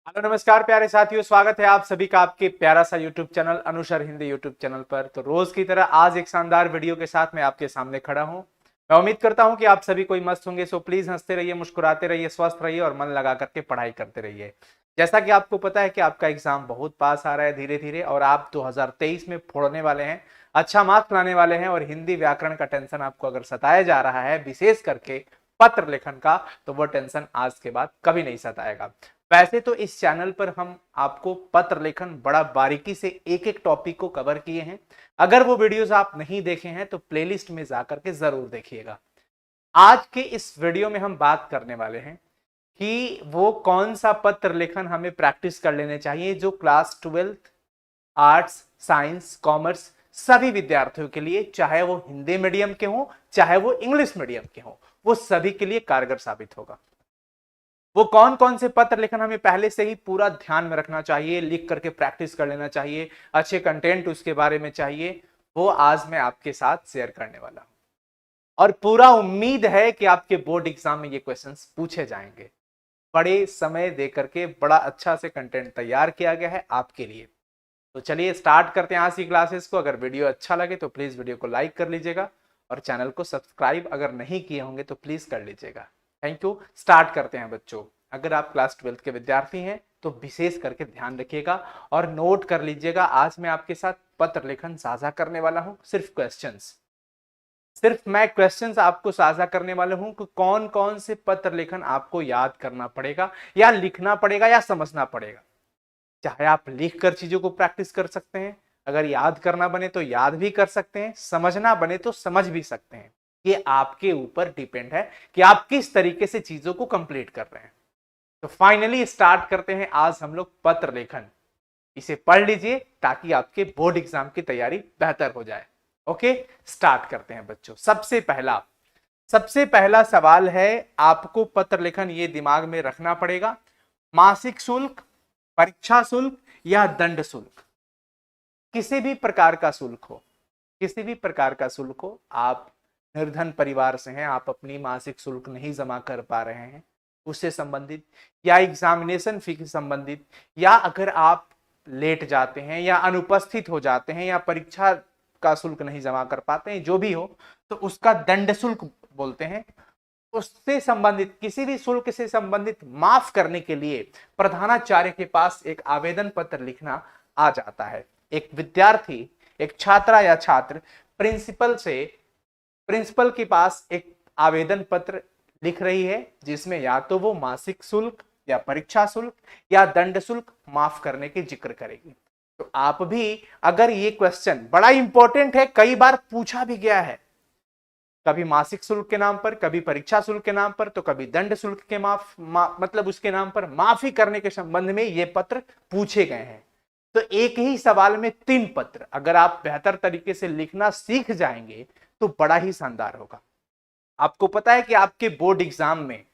Hello नमस्कार प्यारे साथियों, स्वागत है आप सभी का आपके प्यारा सा यूट्यूब चैनल अनुशर हिंदी यूट्यूब चैनल पर। तो रोज की तरह आज एक शानदार वीडियो के साथ मैं आपके सामने खड़ा हूं। मैं उम्मीद करता हूं कि आप सभी कोई मस्त होंगे। सो प्लीज हंसते रहिए, मुस्कुराते रहिए, स्वस्थ रहिए और मन लगा करके पढ़ाई करते रहिए। जैसा कि आपको पता है कि आपका एग्जाम बहुत पास आ रहा है धीरे धीरे, और आप 2023 में फोड़ने वाले हैं, अच्छा मार्क्स लाने वाले हैं। और हिंदी व्याकरण का टेंशन आपको अगर सताया जा रहा है, विशेष करके पत्र लेखन का, तो वो टेंशन आज के बाद कभी नहीं सताएगा। वैसे तो इस चैनल पर हम आपको पत्र लेखन बड़ा बारीकी से एक एक टॉपिक को कवर किए हैं। अगर वो वीडियोस आप नहीं देखे हैं तो प्लेलिस्ट में जाकर के जरूर देखिएगा। आज के इस वीडियो में हम बात करने वाले हैं कि वो कौन सा पत्र लेखन हमें प्रैक्टिस कर लेने चाहिए जो class 12th arts, science, commerce सभी विद्यार्थियों के लिए, चाहे वो हिंदी मीडियम के हों चाहे वो इंग्लिश मीडियम के हों, वो सभी के लिए कारगर साबित होगा। वो कौन कौन से पत्र लेखन हमें पहले से ही पूरा ध्यान में रखना चाहिए, लिख करके प्रैक्टिस कर लेना चाहिए, अच्छे कंटेंट उसके बारे में चाहिए, वो आज मैं आपके साथ शेयर करने वाला हूं। और पूरा उम्मीद है कि आपके बोर्ड एग्जाम में ये क्वेश्चंस पूछे जाएंगे। बड़े समय देकर के बड़ा अच्छा से कंटेंट तैयार किया गया है आपके लिए। तो चलिए स्टार्ट करते हैं आज की क्लासेस को। अगर वीडियो अच्छा लगे तो प्लीज वीडियो को लाइक कर लीजिएगा और चैनल को सब्सक्राइब अगर नहीं किए होंगे तो प्लीज कर लीजिएगा। Thank you. स्टार्ट करते हैं बच्चों। अगर आप क्लास 12th के विद्यार्थी हैं तो विशेष करके ध्यान रखिएगा और नोट कर लीजिएगा। आज मैं आपके साथ पत्र लेखन साझा करने वाला हूं, सिर्फ मैं क्वेश्चंस आपको साझा करने वाला हूं कि कौन कौन से पत्र लेखन आपको याद करना पड़ेगा या लिखना पड़ेगा या समझना पड़ेगा। चाहे आप लिख कर चीजों को प्रैक्टिस कर सकते हैं, अगर याद करना बने तो याद भी कर सकते हैं, समझना बने तो समझ भी सकते हैं। ये आपके ऊपर डिपेंड है कि आप किस तरीके से चीजों को कंप्लीट कर रहे हैं। तो फाइनली स्टार्ट करते हैं आज हम लोग पत्र लेखन। इसे पढ़ लीजिए ताकि आपके बोर्ड एग्जाम की तैयारी बेहतर हो जाए। ओके, स्टार्ट करते हैं बच्चों। सबसे पहला सवाल है, आपको पत्र लेखन ये दिमाग में रखना पड़ेगा, मासिक शुल्क, परीक्षा शुल्क या दंड शुल्क। किसी भी प्रकार का शुल्क हो, किसी भी प्रकार का शुल्क हो, आप निर्धन परिवार से हैं, आप अपनी मासिक शुल्क नहीं जमा कर पा रहे हैं, उससे संबंधित, या एग्जामिनेशन फी से संबंधित, या अगर आप लेट जाते हैं या अनुपस्थित हो जाते हैं या परीक्षा का शुल्क नहीं जमा कर पाते हैं, जो भी हो, तो उसका दंड शुल्क बोलते हैं। उससे संबंधित किसी भी शुल्क से संबंधित माफ करने के लिए प्रधानाचार्य के पास एक आवेदन पत्र लिखना आ जाता है। एक विद्यार्थी, एक छात्रा या छात्र प्रिंसिपल के पास एक आवेदन पत्र लिख रही है जिसमें या तो वो मासिक शुल्क या परीक्षा शुल्क या दंड शुल्क माफ करने के जिक्र करेगी। तो आप भी, अगर ये क्वेश्चन बड़ा इंपॉर्टेंट है, कई बार पूछा भी गया है, कभी मासिक शुल्क के नाम पर, कभी परीक्षा शुल्क के नाम पर, तो कभी दंड शुल्क के मतलब उसके नाम पर माफी करने के संबंध में ये पत्र पूछे गए हैं। तो एक ही सवाल में 3 पत्र अगर आप बेहतर तरीके से लिखना सीख जाएंगे तो बड़ा ही शानदार होगा। आपको पता है कि आपके बोर्ड एग्जाम में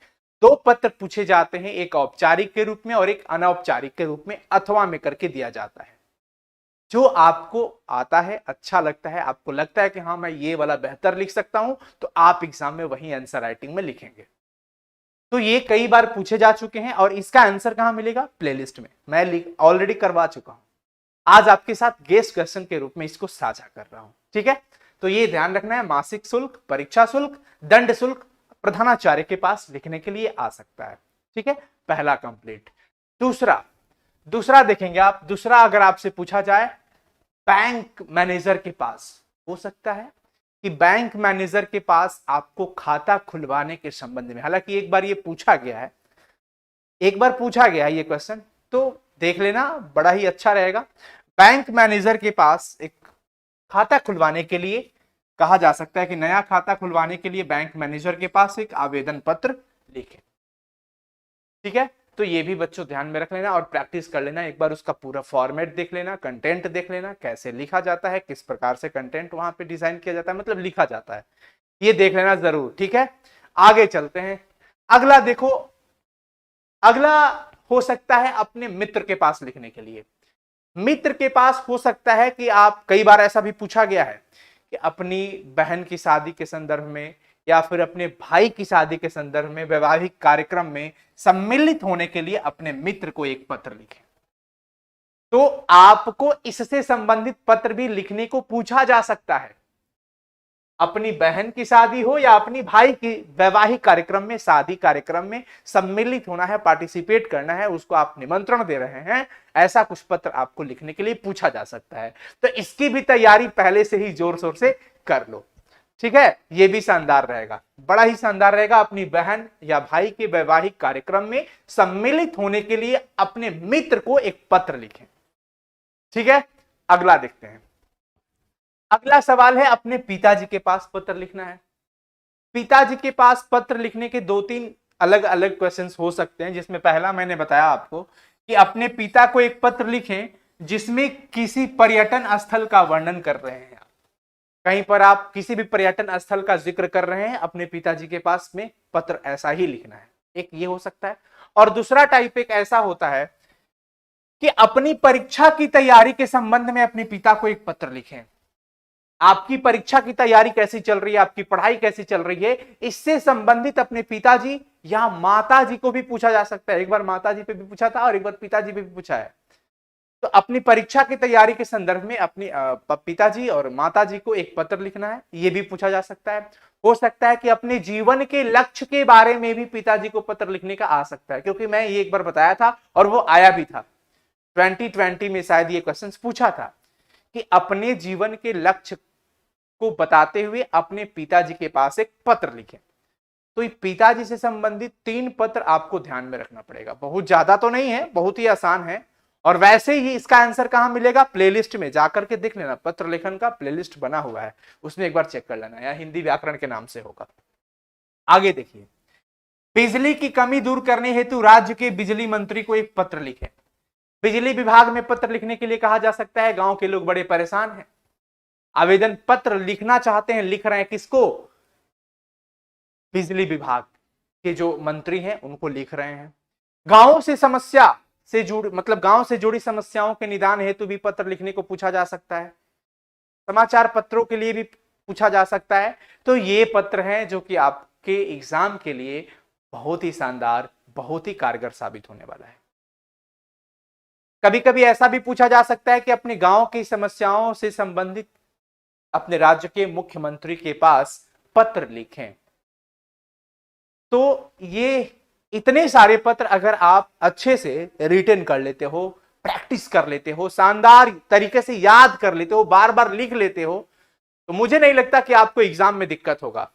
2 पत्र पूछे जाते हैं, एक औपचारिक के रूप में और एक अनौपचारिक के रूप में, अथवा में करके दिया जाता है। जो आपको आता है, अच्छा लगता है, आपको लगता है कि हाँ मैं ये वाला बेहतर लिख सकता हूं, तो आप एग्जाम में वही आंसर राइटिंग में लिखेंगे। तो ये कई बार पूछे जा चुके हैं और इसका आंसर कहां मिलेगा? प्लेलिस्ट में मैं ऑलरेडी करवा चुका हूं। आज आपके साथ गेस्ट क्वेश्चन के रूप में इसको साझा कर रहा हूं, ठीक है? तो ये ध्यान रखना है, मासिक शुल्क, परीक्षा शुल्क, दंड शुल्क प्रधानाचार्य के पास लिखने के लिए आ सकता है, ठीक है? पहला कंप्लीट। दूसरा देखेंगे आप। दूसरा अगर आपसे पूछा जाए, बैंक मैनेजर के पास, हो सकता है कि बैंक मैनेजर के पास आपको खाता खुलवाने के संबंध में, हालांकि एक बार ये पूछा गया है, ये क्वेश्चन, तो देख लेना, बड़ा ही अच्छा रहेगा। बैंक मैनेजर के पास एक खाता खुलवाने के लिए कहा जा सकता है कि नया खाता खुलवाने के लिए बैंक मैनेजर के पास एक आवेदन पत्र लिखें, ठीक है? तो ये भी बच्चों ध्यान में रख लेना और प्रैक्टिस कर लेना। एक बार उसका पूरा फॉर्मेट देख लेना, कंटेंट देख लेना, कैसे लिखा जाता है, किस प्रकार से कंटेंट वहां पे डिजाइन किया जाता है, मतलब लिखा जाता है, ये देख लेना जरूर, ठीक है? आगे चलते हैं। अगला देखो, अगला हो सकता है अपने मित्र के पास लिखने के लिए। मित्र के पास हो सकता है कि आप, कई बार ऐसा भी पूछा गया है कि अपनी बहन की शादी के संदर्भ में या फिर अपने भाई की शादी के संदर्भ में वैवाहिक कार्यक्रम में सम्मिलित होने के लिए अपने मित्र को एक पत्र लिखें। तो आपको इससे संबंधित पत्र भी लिखने को पूछा जा सकता है। अपनी बहन की शादी हो या अपनी भाई की वैवाहिक कार्यक्रम में, शादी कार्यक्रम में सम्मिलित होना है, पार्टिसिपेट करना है, उसको आप निमंत्रण दे रहे हैं, ऐसा कुछ पत्र आपको लिखने के लिए पूछा जा सकता है। तो इसकी भी तैयारी पहले से ही जोर शोर से कर लो, ठीक है। ये भी शानदार रहेगा, बड़ा ही शानदार रहेगा। अपनी बहन या भाई के वैवाहिक कार्यक्रम में सम्मिलित होने के लिए अपने मित्र को एक पत्र लिखें, ठीक है। अगला देखते हैं। अगला सवाल है, अपने पिताजी के पास पत्र लिखना है। पिताजी के पास पत्र लिखने के 2-3 अलग अलग क्वेश्चंस हो सकते हैं, जिसमें पहला मैंने बताया आपको कि अपने पिता को एक पत्र लिखें जिसमें किसी पर्यटन स्थल का वर्णन कर रहे हैं। कहीं पर आप किसी भी पर्यटन स्थल का जिक्र कर रहे हैं, अपने पिताजी के पास में पत्र ऐसा ही लिखना है, एक ये हो सकता है। और दूसरा टाइप एक ऐसा होता है कि अपनी परीक्षा की तैयारी के संबंध में अपने पिता को एक पत्र लिखें। आपकी परीक्षा की तैयारी कैसी चल रही है, आपकी पढ़ाई कैसी चल रही है, इससे संबंधित अपने पिताजी या माताजी को भी पूछा जा सकता है। एक बार माताजी पे भी पूछा था और एक बार पिताजी पे भी पूछा है। तो अपनी परीक्षा की तैयारी के संदर्भ में अपनी पिताजी और माताजी को एक पत्र लिखना है, यह भी पूछा जा सकता है। हो सकता है कि अपने जीवन के लक्ष्य के बारे में भी पिताजी को पत्र लिखने का आ सकता है, क्योंकि मैं ये एक बार बताया था और वो आया भी था 2020 में, शायद ये क्वेश्चन पूछा था कि अपने जीवन के लक्ष्य को बताते हुए अपने पिताजी के पास एक पत्र लिखें। तो पिताजी से संबंधित 3 पत्र आपको ध्यान में रखना पड़ेगा। बहुत ज्यादा तो नहीं है, बहुत ही आसान है। और वैसे ही इसका आंसर कहां मिलेगा, प्लेलिस्ट में जाकर के देख लेना, पत्र लेखन का प्लेलिस्ट बना हुआ है, उसमें एक बार चेक कर लेना, या हिंदी व्याकरण के नाम से होगा। आगे देखिए, बिजली की कमी दूर करने हेतु राज्य के बिजली मंत्री को एक पत्र लिखें। बिजली विभाग में पत्र लिखने के लिए कहा जा सकता है। गांव के लोग बड़े परेशान हैं, आवेदन पत्र लिखना चाहते हैं, लिख रहे हैं किसको, बिजली विभाग के जो मंत्री हैं उनको लिख रहे हैं। गांवों से समस्या से मतलब गांव से जुड़ी समस्याओं के निदान हेतु भी पत्र लिखने को पूछा जा सकता है। समाचार पत्रों के लिए भी पूछा जा सकता है। तो ये पत्र हैं जो कि आपके एग्जाम के लिए बहुत ही शानदार, बहुत ही कारगर साबित होने वाला है। कभी कभी ऐसा भी पूछा जा सकता है कि अपने गांव की समस्याओं से संबंधित अपने राज्य के मुख्यमंत्री के पास पत्र लिखें। तो ये इतने सारे पत्र अगर आप अच्छे से रिटन कर लेते हो, प्रैक्टिस कर लेते हो, शानदार तरीके से याद कर लेते हो, बार बार लिख लेते हो, तो मुझे नहीं लगता कि आपको एग्जाम में दिक्कत होगा।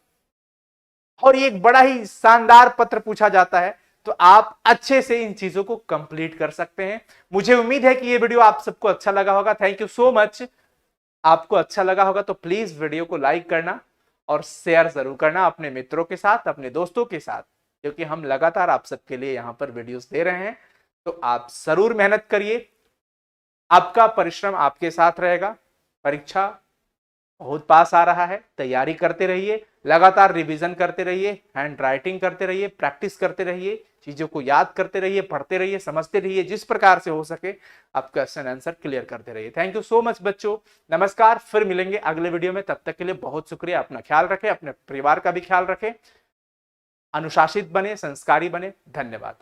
और ये एक बड़ा ही शानदार पत्र पूछा जाता है, तो आप अच्छे से इन चीजों को कंप्लीट कर सकते हैं। मुझे उम्मीद है कि ये वीडियो आप सबको अच्छा लगा होगा। Thank you so much. आपको अच्छा लगा होगा तो प्लीज वीडियो को लाइक करना और शेयर जरूर करना अपने मित्रों के साथ, अपने दोस्तों के साथ, क्योंकि हम लगातार आप सबके लिए यहां पर वीडियोस दे रहे हैं। तो आप जरूर मेहनत करिए, आपका परिश्रम आपके साथ रहेगा। परीक्षा बहुत पास आ रहा है, तैयारी करते रहिए, लगातार रिवीजन करते रहिए, हैंड राइटिंग करते रहिए, प्रैक्टिस करते रहिए, चीजों को याद करते रहिए, पढ़ते रहिए, समझते रहिए, जिस प्रकार से हो सके आप क्वेश्चन आंसर क्लियर करते रहिए। थैंक यू सो मच बच्चों, नमस्कार। फिर मिलेंगे अगले वीडियो में, तब तक के लिए बहुत शुक्रिया। अपना ख्याल रखें, अपने परिवार का भी ख्याल रखें, अनुशासित बने, संस्कारी बने। धन्यवाद।